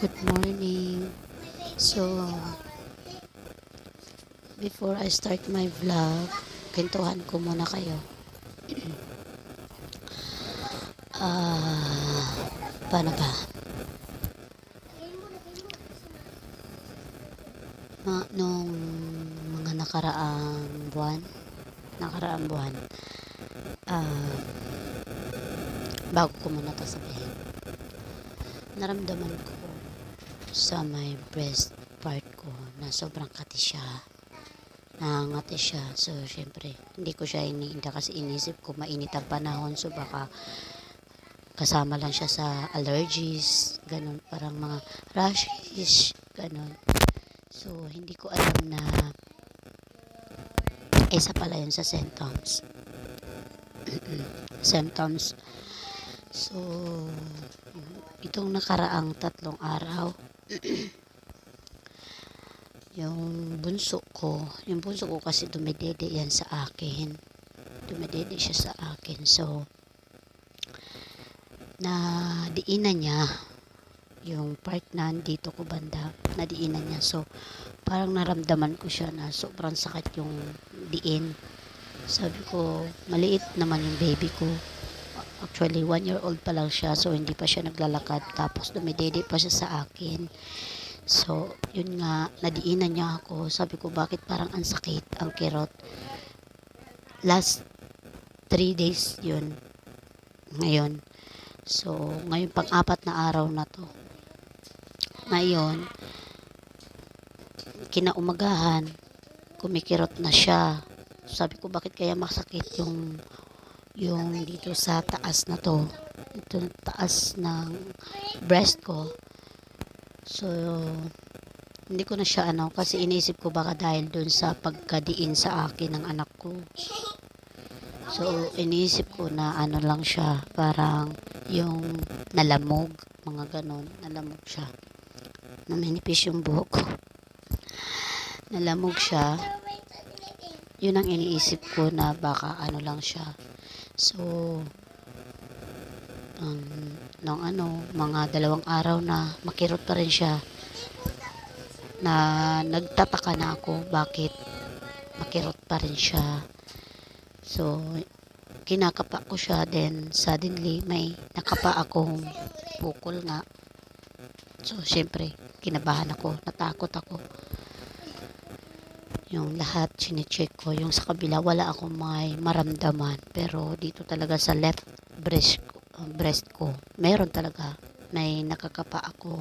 Good morning. So, before I start my vlog, kwentuhan ko muna kayo. Ah, paano ba? Nung mga nakaraang buwan, ah, bago ko muna to sabihin, naramdaman ko sa may breast part ko na sobrang kati siya. Nangangati siya. So, syempre, hindi ko siya iniinda kasi inisip ko mainit ang panahon. So, baka kasama lang siya sa allergies, ganun, parang mga rashes, ganun. So, hindi ko alam na isa pala yun sa symptoms. Symptoms. So, itong nakaraang 3 araw, yung bunso ko kasi dumidede yan sa akin. Dumidede siya sa akin. So, nadiinan niya yung part na dito ko banda, nadiinan niya. So, parang naramdaman ko siya na sobrang sakit yung diin. Sabi ko, maliit naman yung baby ko. Actually, 1-year-old pa lang siya. So, hindi pa siya naglalakad. Tapos, dumidede pa siya sa akin. So, yun nga, nadiinan niya ako. Sabi ko, bakit parang ang sakit, ang kirot. Last 3 days yun. Ngayon. So, ngayon pang-4 na araw na to. Ngayon, kinaumagahan, kumikirot na siya. Sabi ko, bakit kaya masakit yung dito sa taas na to. Ito taas ng breast ko. So, hindi ko na siya kasi inisip ko baka dahil dun sa pagkadiin sa akin ng anak ko. So, inisip ko na lang siya, parang yung nalamog, mga ganon, nalamog siya. Naminipis yung buhok ko. Nalamog siya. Yun ang iniisip ko na baka lang siya. So, mga 2 araw na makirot pa rin siya, na nagtataka na ako bakit makirot pa rin siya. So, kinakapa ko siya, then suddenly may nakapa akong bukol nga. So, syempre, kinabahan ako, natakot ako. Yung lahat chinecheck ko, yung sa kabila wala akong may maramdaman, pero dito talaga sa left breast ko meron talaga, may nakakapa ako.